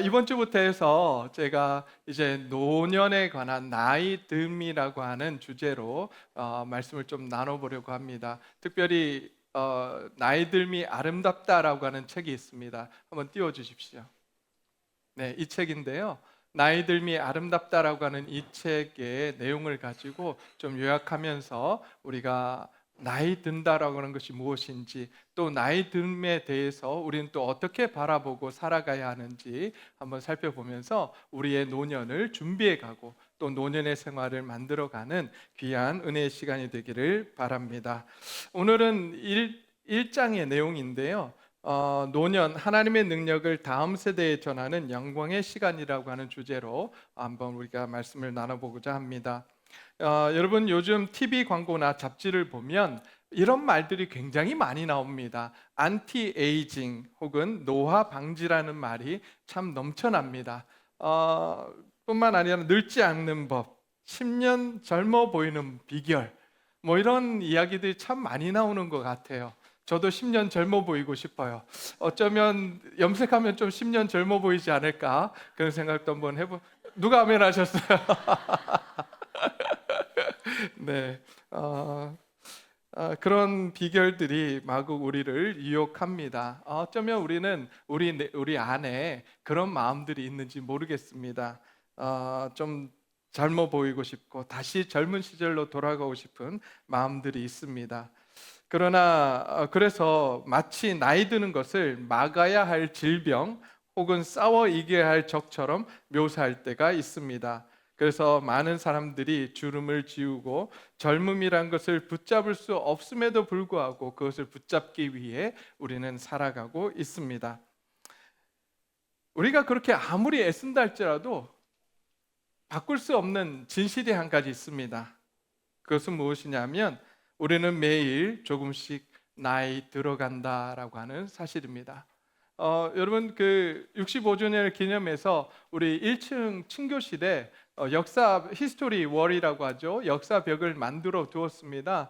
이번 주부터 해서 제가 이제 노년에 관한 나이 듦이라고 하는 주제로 말씀을 좀 나눠보려고 합니다. 특별히 나이 듦이 아름답다라고 하는 책이 있습니다. 한번 띄워주십시오. 네, 이 책인데요. 나이 듦이 아름답다라고 하는 이 책의 내용을 가지고 좀 요약하면서 우리가 나이 든다라고 하는 것이 무엇인지, 또 나이 듦에 대해서 우리는 또 어떻게 바라보고 살아가야 하는지 한번 살펴보면서 우리의 노년을 준비해 가고 또 노년의 생활을 만들어가는 귀한 은혜의 시간이 되기를 바랍니다. 오늘은 1장의 내용인데요. 노년, 하나님의 능력을 다음 세대에 전하는 영광의 시간이라고 하는 주제로 한번 우리가 말씀을 나눠보고자 합니다. 여러분, 요즘 TV 광고나 잡지를 보면 이런 말들이 굉장히 많이 나옵니다. 안티 에이징 혹은 노화 방지라는 말이 참 넘쳐납니다. 뿐만 아니라 늙지 않는 법, 10년 젊어 보이는 비결, 뭐 이런 이야기들이 참 많이 나오는 것 같아요. 저도 10년 젊어 보이고 싶어요. 어쩌면 염색하면 좀 10년 젊어 보이지 않을까, 그런 생각도 한번 누가 아멘 하셨어요? 네, 그런 비결들이 마구 우리를 유혹합니다. 어쩌면 우리는 우리 안에 그런 마음들이 있는지 모르겠습니다. 좀 젊어 보이고 싶고 다시 젊은 시절로 돌아가고 싶은 마음들이 있습니다. 그러나 그래서 마치 나이 드는 것을 막아야 할 질병 혹은 싸워 이겨야 할 적처럼 묘사할 때가 있습니다. 그래서 많은 사람들이 주름을 지우고 젊음이란 것을 붙잡을 수 없음에도 불구하고 그것을 붙잡기 위해 우리는 살아가고 있습니다. 우리가 그렇게 아무리 애쓴다 할지라도 바꿀 수 없는 진실이 한 가지 있습니다. 그것은 무엇이냐면 우리는 매일 조금씩 나이 들어간다라고 하는 사실입니다. 여러분, 그 65주년을 기념해서 우리 1층 친교실에 역사 히스토리 월이라고 하죠. 역사벽을 만들어 두었습니다.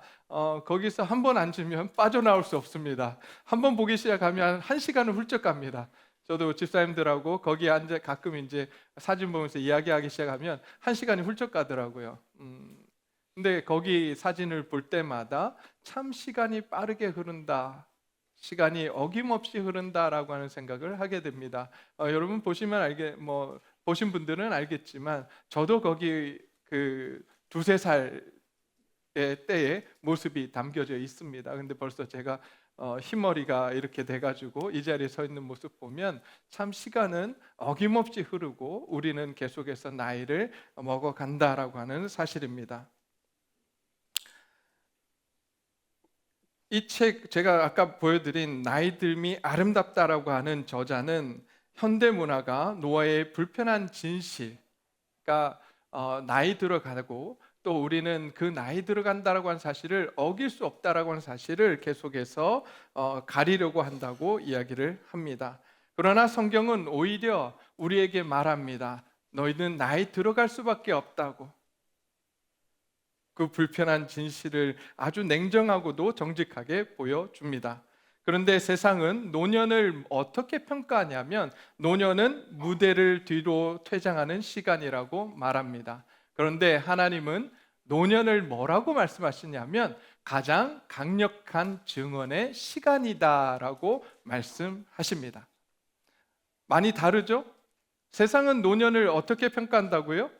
거기서 한 번 앉으면 빠져나올 수 없습니다. 한 번 보기 시작하면 1시간은 훌쩍 갑니다. 저도 집사님들하고 거기 앉아 가끔 이제 사진 보면서 이야기하기 시작하면 1시간이 훌쩍 가더라고요. 근데 거기 사진을 볼 때마다 참 시간이 빠르게 흐른다, 시간이 어김없이 흐른다라고 하는 생각을 하게 됩니다. 여러분 보시면 보신 분들은 알겠지만 저도 거기 그 두세 살의 때의 모습이 담겨져 있습니다. 근데 벌써 제가 흰머리가 이렇게 돼가지고 이 자리에 서 있는 모습 보면 참 시간은 어김없이 흐르고 우리는 계속해서 나이를 먹어간다라고 하는 사실입니다. 이 책, 제가 아까 보여드린 나이 듦이 아름답다라고 하는 저자는 현대 문화가 노화의 불편한 진실, 그러니까 나이 들어가고 또 우리는 그 나이 들어간다라고 하는 사실을 어길 수 없다라고 하는 사실을 계속해서 가리려고 한다고 이야기를 합니다. 그러나 성경은 오히려 우리에게 말합니다. 너희는 나이 들어갈 수밖에 없다고. 그 불편한 진실을 아주 냉정하고도 정직하게 보여줍니다. 그런데 세상은 노년을 어떻게 평가하냐면 노년은 무대를 뒤로 퇴장하는 시간이라고 말합니다. 그런데 하나님은 노년을 뭐라고 말씀하시냐면 가장 강력한 증언의 시간이다라고 말씀하십니다. 많이 다르죠? 세상은 노년을 어떻게 평가한다고요?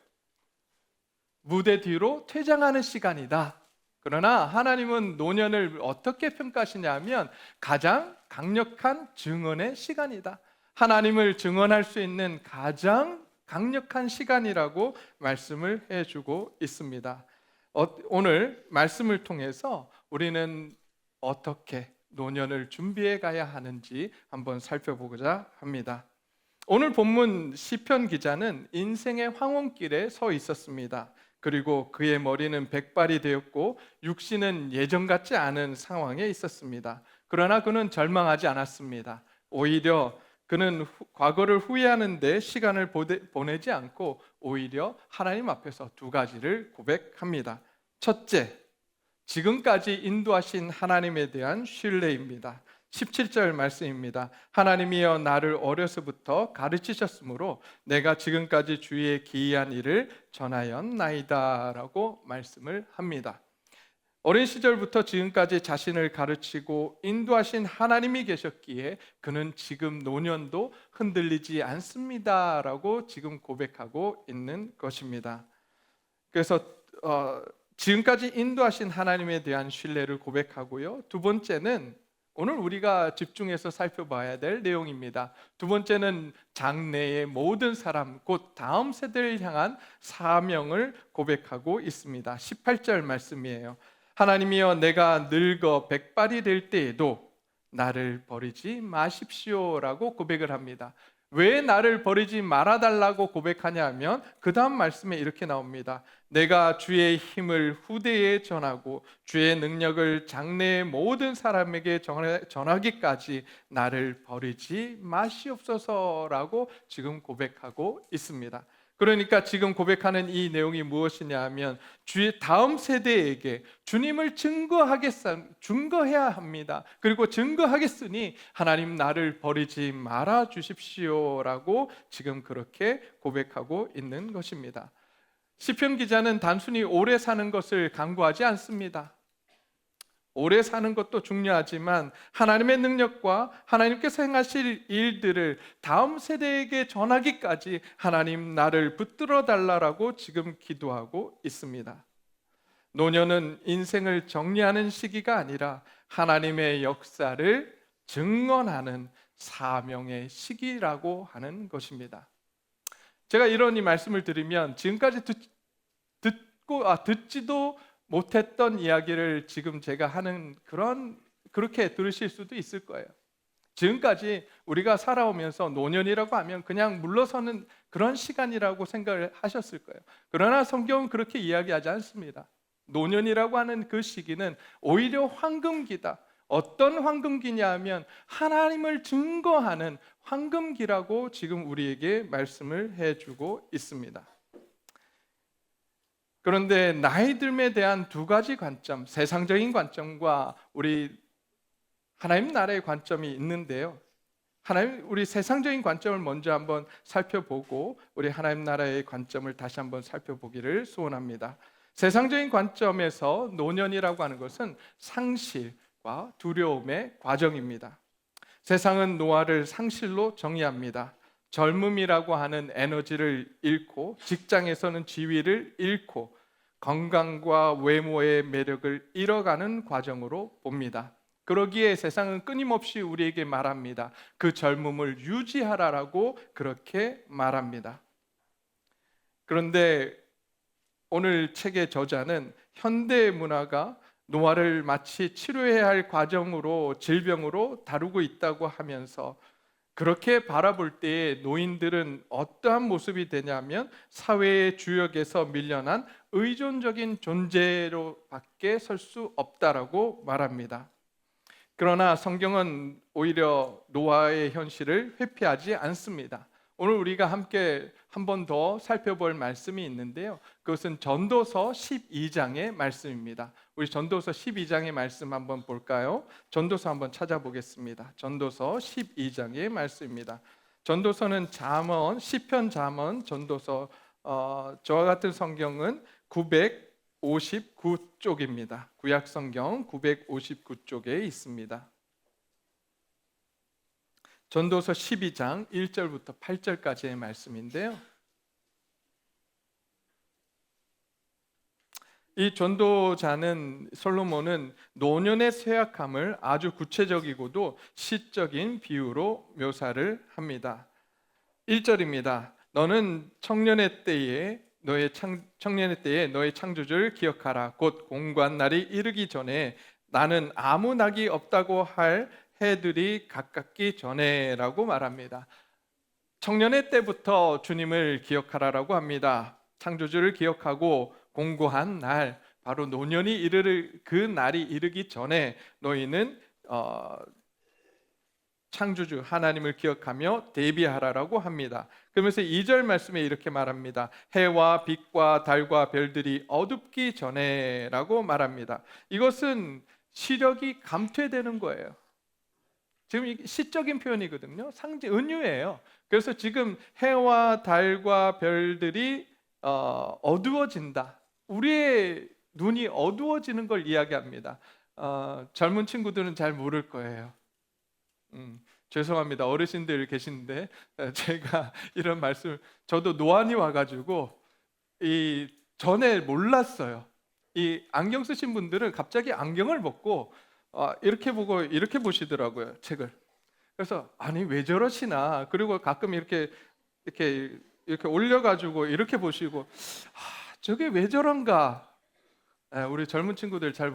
무대 뒤로 퇴장하는 시간이다. 그러나 하나님은 노년을 어떻게 평가하시냐면 가장 강력한 증언의 시간이다. 하나님을 증언할 수 있는 가장 강력한 시간이라고 말씀을 해주고 있습니다. 오늘 말씀을 통해서 우리는 어떻게 노년을 준비해 가야 하는지 한번 살펴보고자 합니다. 오늘 본문 시편 기자는 인생의 황혼길에 서 있었습니다. 그리고 그의 머리는 백발이 되었고 육신은 예전 같지 않은 상황에 있었습니다. 그러나 그는 절망하지 않았습니다. 오히려 그는 과거를 후회하는 데 시간을 보내지 않고 오히려 하나님 앞에서 두 가지를 고백합니다. 첫째, 지금까지 인도하신 하나님에 대한 신뢰입니다. 17절 말씀입니다. 하나님이여 나를 어려서부터 가르치셨으므로 내가 지금까지 주의 기이한 일을 전하였나이다 라고 말씀을 합니다. 어린 시절부터 지금까지 자신을 가르치고 인도하신 하나님이 계셨기에 그는 지금 노년도 흔들리지 않습니다 라고 지금 고백하고 있는 것입니다. 그래서 지금까지 인도하신 하나님에 대한 신뢰를 고백하고요. 두 번째는 오늘 우리가 집중해서 살펴봐야 될 내용입니다. 두 번째는 장래의 모든 사람, 곧 다음 세대를 향한 사명을 고백하고 있습니다. 18절 말씀이에요. 하나님이여 내가 늙어 백발이 될 때에도 나를 버리지 마십시오라고 고백을 합니다. 왜 나를 버리지 말아달라고 고백하냐 하면 그 다음 말씀에 이렇게 나옵니다. 내가 주의 힘을 후대에 전하고 주의 능력을 장래의 모든 사람에게 전하기까지 나를 버리지 마시옵소서라고 지금 고백하고 있습니다. 그러니까 지금 고백하는 이 내용이 무엇이냐 하면 주의 다음 세대에게 주님을 증거해야 합니다. 그리고 증거하겠으니 하나님 나를 버리지 말아 주십시오라고 지금 그렇게 고백하고 있는 것입니다. 시편 기자는 단순히 오래 사는 것을 강구하지 않습니다. 오래 사는 것도 중요하지만 하나님의 능력과 하나님께서 행하실 일들을 다음 세대에게 전하기까지 하나님 나를 붙들어 달라고 지금 기도하고 있습니다. 노년은 인생을 정리하는 시기가 아니라 하나님의 역사를 증언하는 사명의 시기라고 하는 것입니다. 제가 이런 이 말씀을 드리면 지금까지 듣지도 못했던 이야기를 지금 제가 하는 그렇게 들으실 수도 있을 거예요. 지금까지 우리가 살아오면서 노년이라고 하면 그냥 물러서는 그런 시간이라고 생각을 하셨을 거예요. 그러나 성경은 그렇게 이야기하지 않습니다. 노년이라고 하는 그 시기는 오히려 황금기다. 어떤 황금기냐 하면 하나님을 증거하는 황금기라고 지금 우리에게 말씀을 해주고 있습니다. 그런데 나이 듦에 대한 두 가지 관점, 세상적인 관점과 우리 하나님 나라의 관점이 있는데요. 우리 세상적인 관점을 먼저 한번 살펴보고 우리 하나님 나라의 관점을 다시 한번 살펴보기를 소원합니다. 세상적인 관점에서 노년이라고 하는 것은 상실과 두려움의 과정입니다. 세상은 노화를 상실로 정의합니다. 젊음이라고 하는 에너지를 잃고 직장에서는 지위를 잃고 건강과 외모의 매력을 잃어가는 과정으로 봅니다. 그러기에 세상은 끊임없이 우리에게 말합니다. 그 젊음을 유지하라라고 그렇게 말합니다. 그런데 오늘 책의 저자는 현대 문화가 노화를 마치 치료해야 할 과정으로 질병으로 다루고 있다고 하면서 그렇게 바라볼 때에 노인들은 어떠한 모습이 되냐면 사회의 주역에서 밀려난 의존적인 존재로 밖에 설 수 없다라고 말합니다. 그러나 성경은 오히려 노화의 현실을 회피하지 않습니다. 오늘 우리가 함께 한 번 더 살펴볼 말씀이 있는데요. 그것은 전도서 12장의 말씀입니다. 우리 전도서 12장의 말씀 한번 볼까요? 전도서 한번 찾아보겠습니다. 전도서 12장의 말씀입니다. 전도서는 잠언, 시편, 잠언, 전도서 저와 같은 성경은 959쪽입니다. 구약 성경 959쪽에 있습니다. 전도서 12장 1절부터 8절까지의 말씀인데요. 이 전도자는 솔로몬은 노년의 쇠약함을 아주 구체적이고도 시적인 비유로 묘사를 합니다. 1절입니다. 너는 청년의 때에 너의 창조주를 기억하라. 곧 공고한 날이 이르기 전에 나는 아무 낙이 없다고 할 해들이 가깝기 전에라고 말합니다. 청년의 때부터 주님을 기억하라라고 합니다. 창조주를 기억하고 공고한 날, 바로 노년이 이르를 그 날이 이르기 전에 너희는 창조주 하나님을 기억하며 대비하라라고 합니다. 그러면서 2절 말씀에 이렇게 말합니다. 해와 빛과 달과 별들이 어둡기 전에라고 말합니다. 이것은 시력이 감퇴되는 거예요. 지금 이게 시적인 표현이거든요. 상징 은유예요. 그래서 지금 해와 달과 별들이 어두워진다. 우리의 눈이 어두워지는 걸 이야기합니다. 젊은 친구들은 잘 모를 거예요. 죄송합니다. 어르신들 계신데 제가 이런 말씀, 저도 노안이 와가지고 이 전에 몰랐어요. 이 안경 쓰신 분들은 갑자기 안경을 벗고 이렇게 보고 이렇게 보시더라고요, 책을. 그래서 아니 왜 저러시나. 그리고 가끔 이렇게 올려가지고 이렇게 보시고 저게 왜 저런가. 우리 젊은 친구들 잘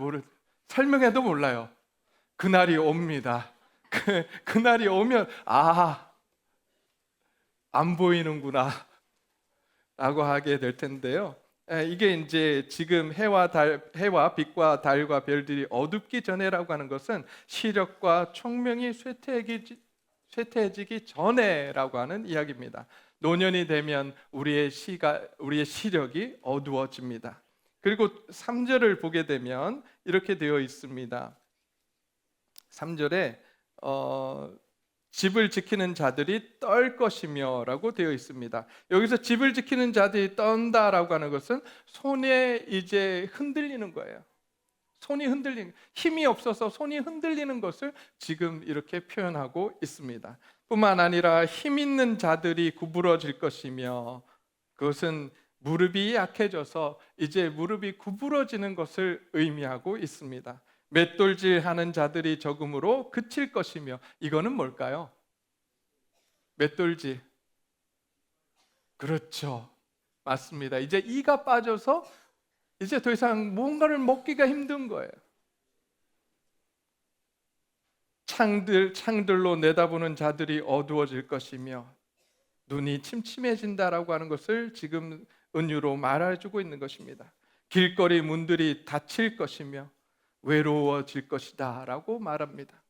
설명해도 몰라요. 그날이 옵니다. 그날이 오면 안 보이는구나 라고 하게 될 텐데요. 이게 이제 지금 해와 빛과 달과 별들이 어둡기 전에라고 하는 것은 시력과 총명이 쇠퇴해지기 전에라고 하는 이야기입니다. 노년이 되면 우리의 시력이 어두워집니다. 그리고 3절을 보게 되면 이렇게 되어 있습니다. 3절에 집을 지키는 자들이 떨 것이며 라고 되어 있습니다. 여기서 집을 지키는 자들이 떤다라고 하는 것은 손에 이제 흔들리는 거예요. 손이 흔들리는, 힘이 없어서 손이 흔들리는 것을 지금 이렇게 표현하고 있습니다. 뿐만 아니라 힘 있는 자들이 구부러질 것이며, 그것은 무릎이 약해져서 이제 무릎이 구부러지는 것을 의미하고 있습니다. 맷돌질하는 자들이 적음으로 그칠 것이며, 이거는 뭘까요? 맷돌질. 그렇죠. 맞습니다. 이제 이가 빠져서 이제 더 이상 뭔가를 먹기가 힘든 거예요. 창들로 내다보는 자들이 어두워질 것이며 눈이 침침해진다라고 하는 것을 지금 은유로 말해주고 있는 것입니다. 길거리 문들이 닫힐 것이며 외로워질 것이다 라고 말합니다.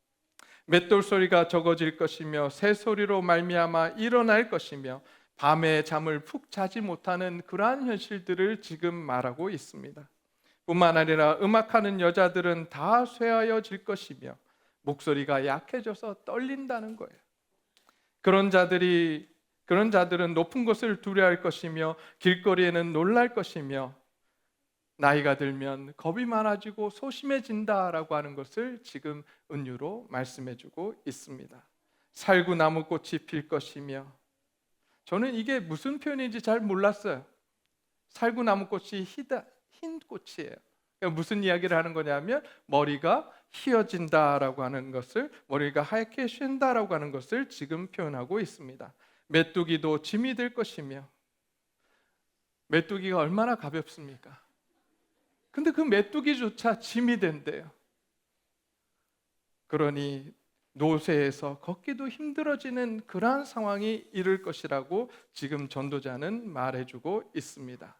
맷돌 소리가 적어질 것이며 새소리로 말미암아 일어날 것이며 밤에 잠을 푹 자지 못하는 그러한 현실들을 지금 말하고 있습니다. 뿐만 아니라 음악하는 여자들은 다 쇠하여질 것이며 목소리가 약해져서 떨린다는 거예요. 그런 자들은 높은 곳을 두려워할 것이며 길거리에는 놀랄 것이며 나이가 들면 겁이 많아지고 소심해진다라고 하는 것을 지금 은유로 말씀해주고 있습니다. 살구나무꽃이 필 것이며, 저는 이게 무슨 표현인지 잘 몰랐어요. 살구나무꽃이 흰 꽃이에요. 그러니까 무슨 이야기를 하는 거냐면 머리가 휘어진다라고 하는 것을, 머리가 하얗게 쉰다라고 하는 것을 지금 표현하고 있습니다. 메뚜기도 짐이 될 것이며, 메뚜기가 얼마나 가볍습니까? 근데 그 메뚜기조차 짐이 된대요. 그러니 노쇠해서 걷기도 힘들어지는 그러한 상황이 이를 것이라고 지금 전도자는 말해주고 있습니다.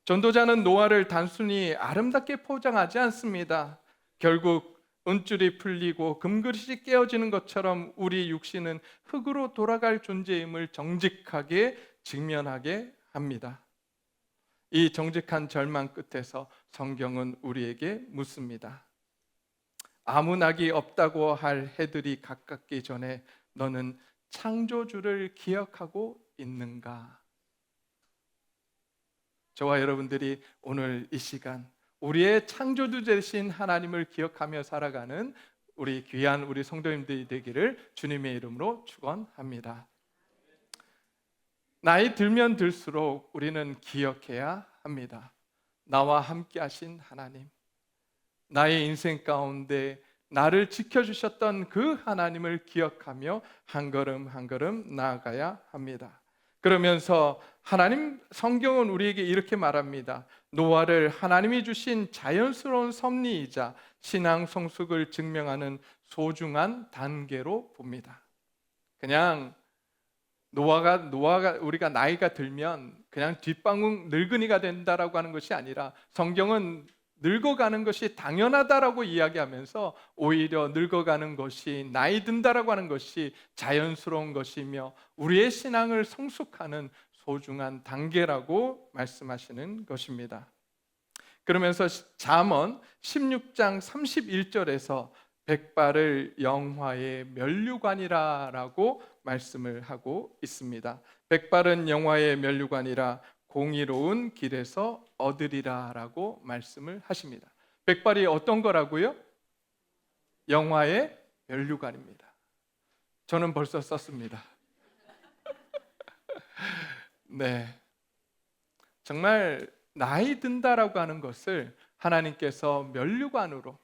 전도자는 노아를 단순히 아름답게 포장하지 않습니다. 결국 은줄이 풀리고 금그릇이 깨어지는 것처럼 우리 육신은 흙으로 돌아갈 존재임을 정직하게 직면하게 합니다. 이 정직한 절망 끝에서 성경은 우리에게 묻습니다. 아무 낙이 없다고 할 해들이 가깝기 전에 너는 창조주를 기억하고 있는가? 저와 여러분들이 오늘 이 시간 우리의 창조주 되신 하나님을 기억하며 살아가는 우리 귀한 우리 성도님들이 되기를 주님의 이름으로 축원합니다. 나이 들면 들수록 우리는 기억해야 합니다. 나와 함께 하신 하나님, 나의 인생 가운데 나를 지켜주셨던 그 하나님을 기억하며 한 걸음 한 걸음 나아가야 합니다. 그러면서 성경은 우리에게 이렇게 말합니다. 노아를 하나님이 주신 자연스러운 섭리이자 신앙 성숙을 증명하는 소중한 단계로 봅니다. 그냥 노아가 우리가 나이가 들면 그냥 뒷방울 늙은이가 된다라고 하는 것이 아니라, 성경은 늙어가는 것이 당연하다라고 이야기하면서 오히려 늙어가는 것이, 나이 든다라고 하는 것이 자연스러운 것이며 우리의 신앙을 성숙하는 소중한 단계라고 말씀하시는 것입니다. 그러면서 잠언 16장 31절에서 백발을 영화의 면류관이라라고 말씀을 하고 있습니다. 백발은 영화의 면류관이라 공의로운 길에서 얻으리라라고 말씀을 하십니다. 백발이 어떤 거라고요? 영화의 면류관입니다. 저는 벌써 썼습니다. 네. 정말 나이 든다라고 하는 것을 하나님께서 면류관으로,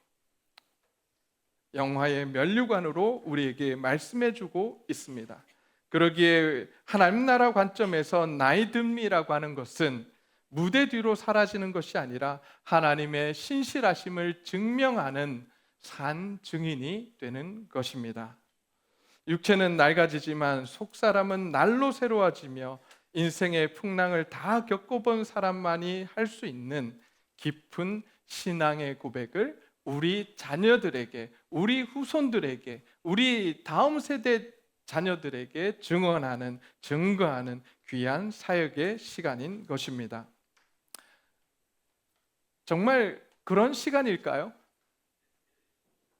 영화의 면류관으로 우리에게 말씀해 주고 있습니다. 그러기에 하나님 나라 관점에서 나이 듦이라고 하는 것은 무대 뒤로 사라지는 것이 아니라 하나님의 신실하심을 증명하는 산 증인이 되는 것입니다. 육체는 낡아지지만 속사람은 날로 새로워지며 인생의 풍랑을 다 겪어본 사람만이 할 수 있는 깊은 신앙의 고백을 우리 자녀들에게, 우리 후손들에게, 우리 다음 세대 자녀들에게 증거하는 귀한 사역의 시간인 것입니다. 정말 그런 시간일까요?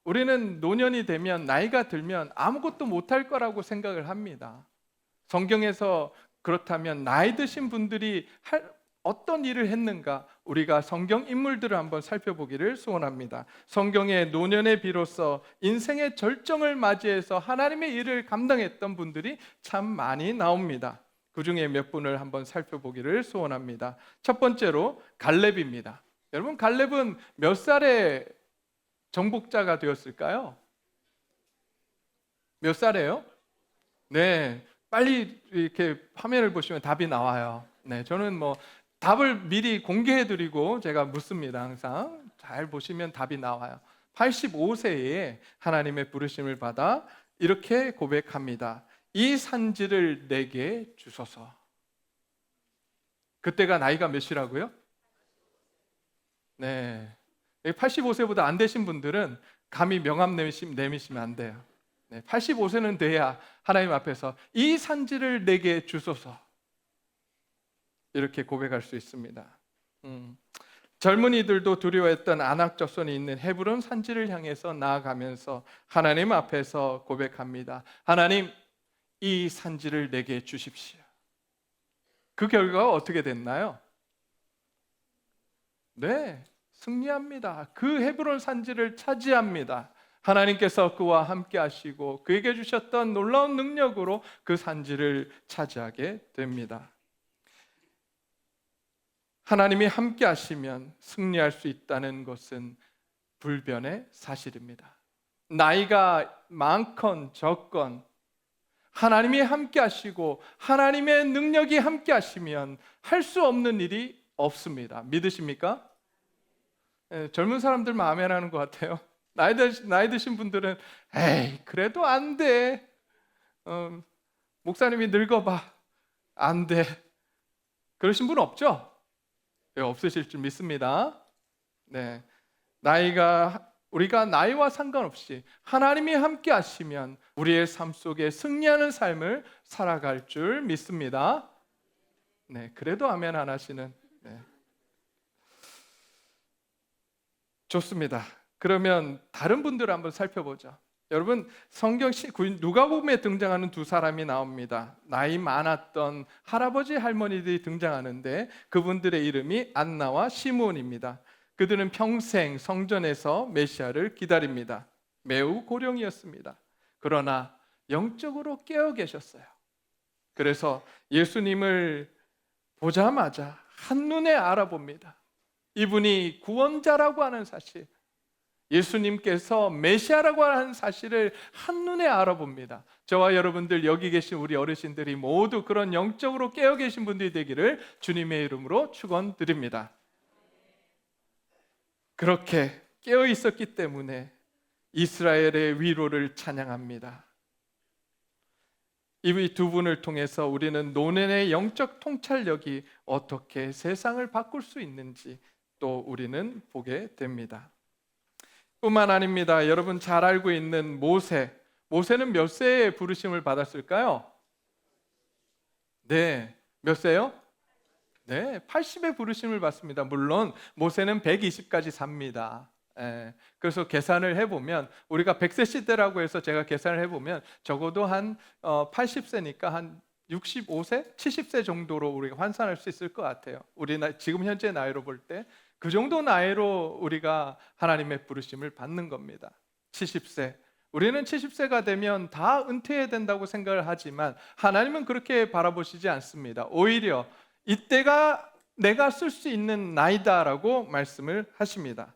우리는 노년이 되면, 나이가 들면 아무것도 못할 거라고 생각을 합니다. 성경에서 그렇다면 나이 드신 분들이 어떤 일을 했는가, 우리가 성경 인물들을 한번 살펴보기를 소원합니다. 성경에 노년의 비로소 인생의 절정을 맞이해서 하나님의 일을 감당했던 분들이 참 많이 나옵니다. 그 중에 몇 분을 한번 살펴보기를 소원합니다. 첫 번째로 갈렙입니다. 여러분, 갈렙은 몇 살에 정복자가 되었을까요? 몇 살이에요? 네, 빨리 이렇게 화면을 보시면 답이 나와요. 네, 저는 답을 미리 공개해드리고 제가 묻습니다. 항상 잘 보시면 답이 나와요. 85세에 하나님의 부르심을 받아 이렇게 고백합니다. 이 산지를 내게 주소서. 그때가 나이가 몇이라고요? 네, 85세보다 안 되신 분들은 감히 명함 내미시면 안 돼요. 85세는 돼야 하나님 앞에서 이 산지를 내게 주소서, 이렇게 고백할 수 있습니다. 젊은이들도 두려워했던 아낙 족속이 있는 헤브론 산지를 향해서 나아가면서 하나님 앞에서 고백합니다. 하나님, 이 산지를 내게 주십시오. 그 결과가 어떻게 됐나요? 네, 승리합니다. 그 헤브론 산지를 차지합니다. 하나님께서 그와 함께 하시고 그에게 주셨던 놀라운 능력으로 그 산지를 차지하게 됩니다. 하나님이 함께 하시면 승리할 수 있다는 것은 불변의 사실입니다. 나이가 많건 적건 하나님이 함께 하시고 하나님의 능력이 함께 하시면 할 수 없는 일이 없습니다. 믿으십니까? 젊은 사람들 마음에 하는 것 같아요. 나이 드신 분들은 에이, 그래도 안 돼. 목사님이 늙어봐. 안 돼. 그러신 분 없죠? 네, 없으실 줄 믿습니다. 네, 우리가 나이와 상관없이 하나님이 함께 하시면 우리의 삶 속에 승리하는 삶을 살아갈 줄 믿습니다. 네, 그래도 아멘 안 하시는. 네. 좋습니다. 그러면 다른 분들을 한번 살펴보죠. 여러분, 성경 누가복음에 등장하는 두 사람이 나옵니다. 나이 많았던 할아버지 할머니들이 등장하는데 그분들의 이름이 안나와 시므온입니다. 그들은 평생 성전에서 메시아를 기다립니다. 매우 고령이었습니다. 그러나 영적으로 깨어 계셨어요. 그래서 예수님을 보자마자 한눈에 알아봅니다. 이분이 구원자라고 하는 사실, 예수님께서 메시아라고 하는 사실을 한눈에 알아봅니다. 저와 여러분들, 여기 계신 우리 어르신들이 모두 그런 영적으로 깨어 계신 분들이 되기를 주님의 이름으로 축원드립니다. 그렇게 깨어 있었기 때문에 이스라엘의 위로를 찬양합니다. 이 두 분을 통해서 우리는 노년의 영적 통찰력이 어떻게 세상을 바꿀 수 있는지 또 우리는 보게 됩니다. 뿐만 아닙니다. 여러분 잘 알고 있는 모세는 몇 세에 부르심을 받았을까요? 네, 몇 세요? 네, 80에 부르심을 받습니다. 물론 모세는 120까지 삽니다. 그래서 계산을 해보면 우리가 100세 시대라고 해서 제가 계산을 해보면 적어도 한 80세니까 한 65세, 70세 정도로 우리가 환산할 수 있을 것 같아요. 지금 현재 나이로 볼 때 그 정도 나이로 우리가 하나님의 부르심을 받는 겁니다. 70세. 우리는 70세가 되면 다 은퇴해야 된다고 생각을 하지만 하나님은 그렇게 바라보시지 않습니다. 오히려 이때가 내가 쓸 수 있는 나이다라고 말씀을 하십니다.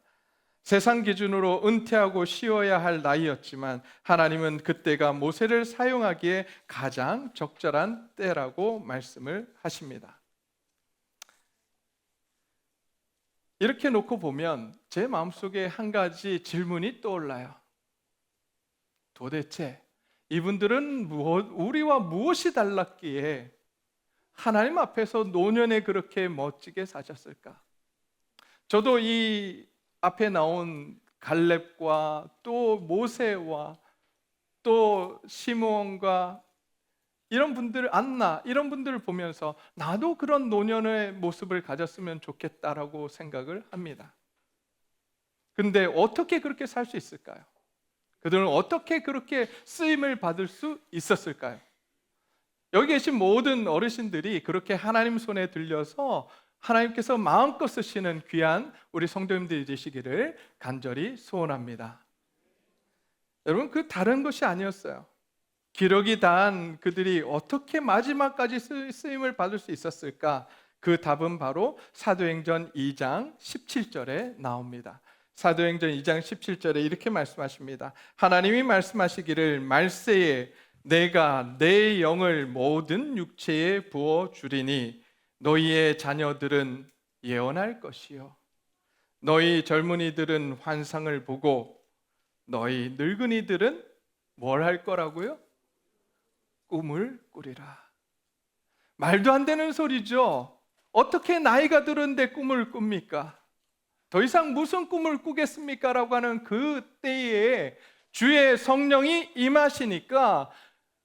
세상 기준으로 은퇴하고 쉬어야 할 나이였지만 하나님은 그때가 모세를 사용하기에 가장 적절한 때라고 말씀을 하십니다. 이렇게 놓고 보면 제 마음속에 한 가지 질문이 떠올라요. 도대체 이분들은 우리와 무엇이 달랐기에 하나님 앞에서 노년에 그렇게 멋지게 사셨을까? 저도 이 앞에 나온 갈렙과 또 모세와 또 시므온과 안나 이런 분들을 보면서 나도 그런 노년의 모습을 가졌으면 좋겠다라고 생각을 합니다. 근데 어떻게 그렇게 살 수 있을까요? 그들은 어떻게 그렇게 쓰임을 받을 수 있었을까요? 여기 계신 모든 어르신들이 그렇게 하나님 손에 들려서 하나님께서 마음껏 쓰시는 귀한 우리 성도님들이 되시기를 간절히 소원합니다. 여러분, 그 다른 것이 아니었어요. 기력이 다한 그들이 어떻게 마지막까지 쓰임을 받을 수 있었을까? 그 답은 바로 사도행전 2장 17절에 나옵니다. 사도행전 2장 17절에 이렇게 말씀하십니다. 하나님이 말씀하시기를 말세에 내가 내 영을 모든 육체에 부어 주리니 너희의 자녀들은 예언할 것이요 너희 젊은이들은 환상을 보고 너희 늙은이들은 뭘 할 거라고요? 꿈을 꾸리라. 말도 안 되는 소리죠. 어떻게 나이가 들었는데 꿈을 꿉니까? 더 이상 무슨 꿈을 꾸겠습니까? 라고 하는 그 때에 주의 성령이 임하시니까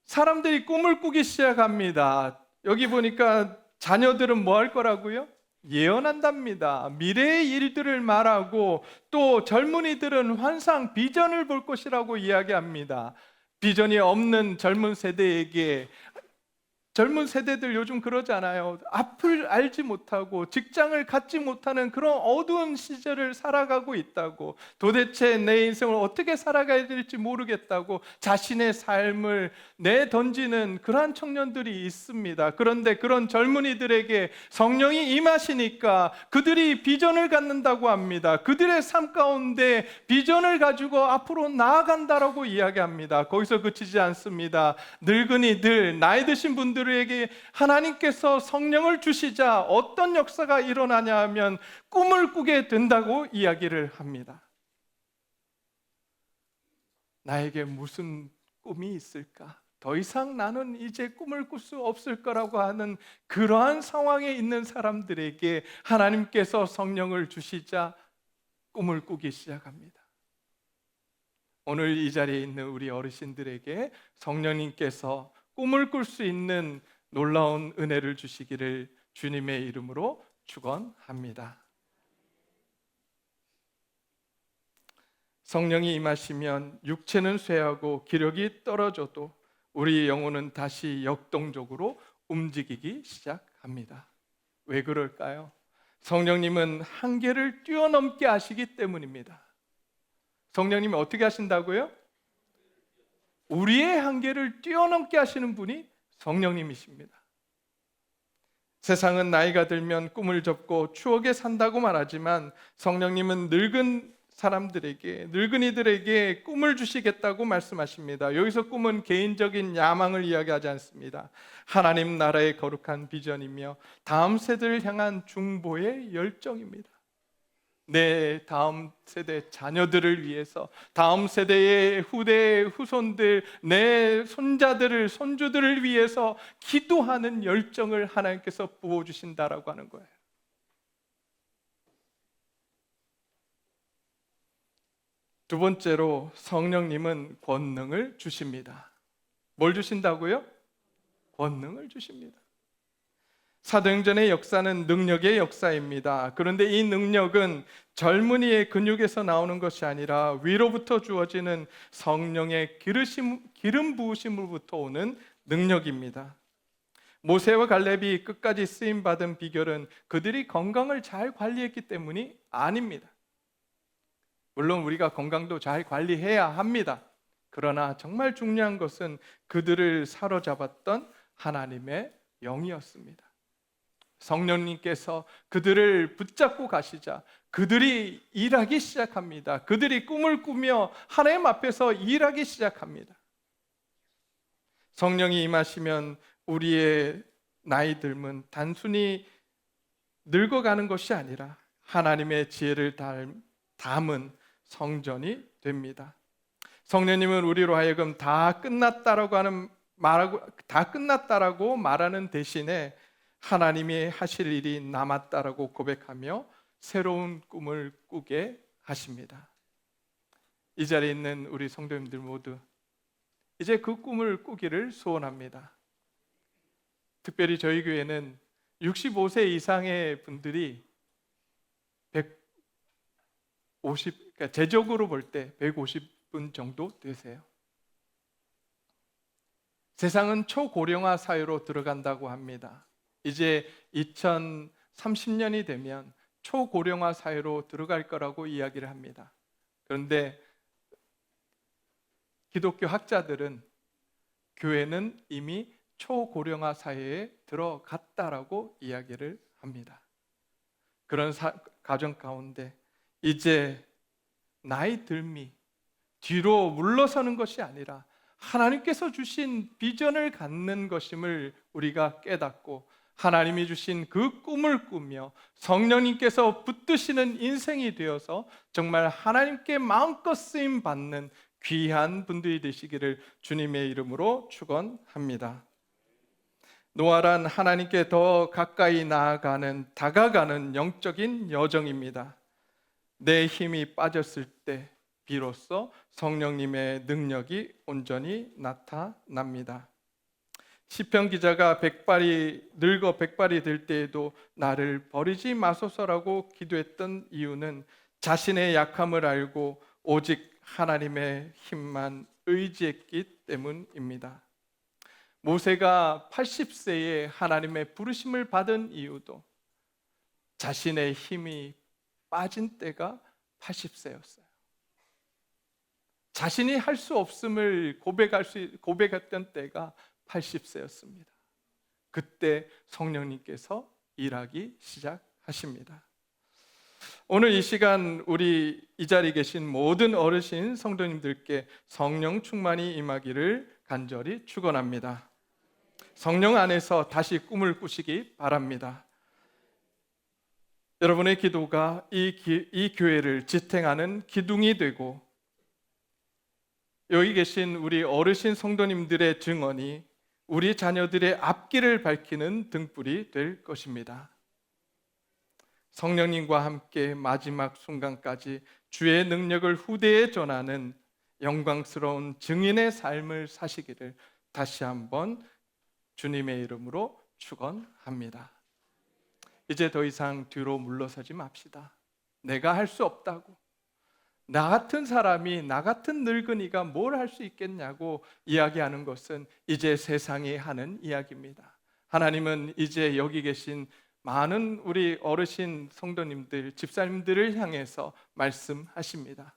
사람들이 꿈을 꾸기 시작합니다. 여기 보니까 자녀들은 뭐 할 거라고요? 예언한답니다. 미래의 일들을 말하고 또 젊은이들은 환상, 비전을 볼 것이라고 이야기합니다. 비전이 없는 젊은 세대들 요즘 그러잖아요. 앞을 알지 못하고 직장을 갖지 못하는 그런 어두운 시절을 살아가고 있다고, 도대체 내 인생을 어떻게 살아가야 될지 모르겠다고 자신의 삶을 내던지는 그러한 청년들이 있습니다. 그런데 그런 젊은이들에게 성령이 임하시니까 그들이 비전을 갖는다고 합니다. 그들의 삶 가운데 비전을 가지고 앞으로 나아간다라고 이야기합니다. 거기서 그치지 않습니다. 늙은이들, 나이 드신 분들에게 하나님께서 성령을 주시자 어떤 역사가 일어나냐 하면 꿈을 꾸게 된다고 이야기를 합니다. 나에게 무슨 꿈이 있을까? 더 이상 나는 이제 꿈을 꿀 수 없을 거라고 하는 그러한 상황에 있는 사람들에게 하나님께서 성령을 주시자 꿈을 꾸기 시작합니다. 오늘 이 자리에 있는 우리 어르신들에게 성령님께서 꿈을 꿀 수 있는 놀라운 은혜를 주시기를 주님의 이름으로 축원합니다. 성령이 임하시면 육체는 쇠하고 기력이 떨어져도 우리 영혼은 다시 역동적으로 움직이기 시작합니다. 왜 그럴까요? 성령님은 한계를 뛰어넘게 하시기 때문입니다. 성령님이 어떻게 하신다고요? 우리의 한계를 뛰어넘게 하시는 분이 성령님이십니다. 세상은 나이가 들면 꿈을 접고 추억에 산다고 말하지만 성령님은 늙은이들에게 꿈을 주시겠다고 말씀하십니다. 여기서 꿈은 개인적인 야망을 이야기하지 않습니다. 하나님 나라의 거룩한 비전이며 다음 세대를 향한 중보의 열정입니다. 내 다음 세대 자녀들을 위해서, 다음 세대의 후손들, 내 손주들을 위해서 기도하는 열정을 하나님께서 부어주신다라고 하는 거예요. 두 번째로 성령님은 권능을 주십니다. 뭘 주신다고요? 권능을 주십니다. 사도행전의 역사는 능력의 역사입니다. 그런데 이 능력은 젊은이의 근육에서 나오는 것이 아니라 위로부터 주어지는 성령의 기름 부으심으로부터 오는 능력입니다. 모세와 갈렙이 끝까지 쓰임 받은 비결은 그들이 건강을 잘 관리했기 때문이 아닙니다. 물론 우리가 건강도 잘 관리해야 합니다. 그러나 정말 중요한 것은 그들을 사로잡았던 하나님의 영이었습니다. 성령님께서 그들을 붙잡고 가시자 그들이 일하기 시작합니다. 그들이 꿈을 꾸며 하나님 앞에서 일하기 시작합니다. 성령이 임하시면 우리의 나이 듦은 단순히 늙어가는 것이 아니라 하나님의 지혜를 담은 성전이 됩니다. 성령님은 우리로 하여금 다 끝났다라고 말하는 대신에 하나님이 하실 일이 남았다라고 고백하며 새로운 꿈을 꾸게 하십니다. 이 자리에 있는 우리 성도님들 모두 이제 그 꿈을 꾸기를 소원합니다. 특별히 저희 교회는 65세 이상의 분들이 그러니까 제적으로 볼 때 150분 정도 되세요. 세상은 초고령화 사회로 들어간다고 합니다. 이제 2030년이 되면 초고령화 사회로 들어갈 거라고 이야기를 합니다. 그런데 기독교 학자들은 교회는 이미 초고령화 사회에 들어갔다라고 이야기를 합니다. 그런 가정 가운데 이제 나이 들미 뒤로 물러서는 것이 아니라 하나님께서 주신 비전을 갖는 것임을 우리가 깨닫고 하나님이 주신 그 꿈을 꾸며 성령님께서 붙드시는 인생이 되어서 정말 하나님께 마음껏 쓰임 받는 귀한 분들이 되시기를 주님의 이름으로 축원합니다. 노아란 하나님께 더 가까이 다가가는 영적인 여정입니다. 내 힘이 빠졌을 때 비로소 성령님의 능력이 온전히 나타납니다. 시편 기자가 늙어 백발이 될 때에도 나를 버리지 마소서라고 기도했던 이유는 자신의 약함을 알고 오직 하나님의 힘만 의지했기 때문입니다. 모세가 80세에 하나님의 부르심을 받은 이유도 자신의 힘이 빠진 때가 80세였어요. 자신이 할 수 없음을 고백했던 때가 80세였습니다. 그때 성령님께서 일하기 시작하십니다. 오늘 이 시간 우리 이 자리에 계신 모든 어르신 성도님들께 성령 충만이 임하기를 간절히 축원합니다. 성령 안에서 다시 꿈을 꾸시기 바랍니다. 여러분의 기도가 이 교회를 지탱하는 기둥이 되고 여기 계신 우리 어르신 성도님들의 증언이 우리 자녀들의 앞길을 밝히는 등불이 될 것입니다. 성령님과 함께 마지막 순간까지 주의 능력을 후대에 전하는 영광스러운 증인의 삶을 사시기를 다시 한번 주님의 이름으로 축원합니다. 이제 더 이상 뒤로 물러서지 맙시다. 내가 할 수 없다고, 나 같은 사람이, 나 같은 늙은이가 뭘 할 수 있겠냐고 이야기하는 것은 이제 세상이 하는 이야기입니다. 하나님은 이제 여기 계신 많은 우리 어르신 성도님들, 집사님들을 향해서 말씀하십니다.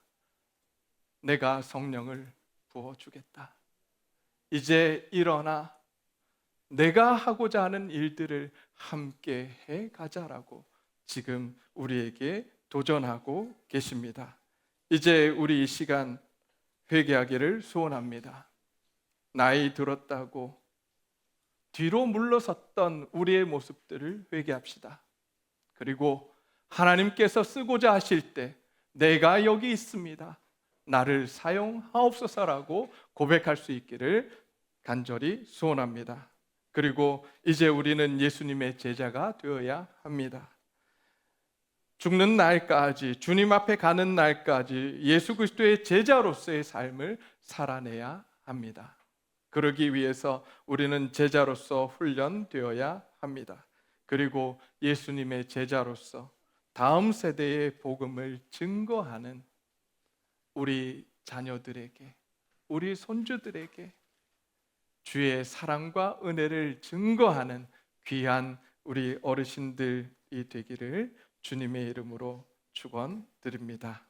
내가 성령을 부어주겠다. 이제 일어나 내가 하고자 하는 일들을 함께 해 가자라고 지금 우리에게 도전하고 계십니다. 이제 우리 이 시간 회개하기를 소원합니다. 나이 들었다고 뒤로 물러섰던 우리의 모습들을 회개합시다. 그리고 하나님께서 쓰고자 하실 때 내가 여기 있습니다, 나를 사용하옵소서라고 고백할 수 있기를 간절히 소원합니다. 그리고 이제 우리는 예수님의 제자가 되어야 합니다. 죽는 날까지, 주님 앞에 가는 날까지 예수 그리스도의 제자로서의 삶을 살아내야 합니다. 그러기 위해서 우리는 제자로서 훈련되어야 합니다. 그리고 예수님의 제자로서 다음 세대의 복음을 증거하는 우리 자녀들에게, 우리 손주들에게 주의 사랑과 은혜를 증거하는 귀한 우리 어르신들이 되기를 주님의 이름으로 축원드립니다.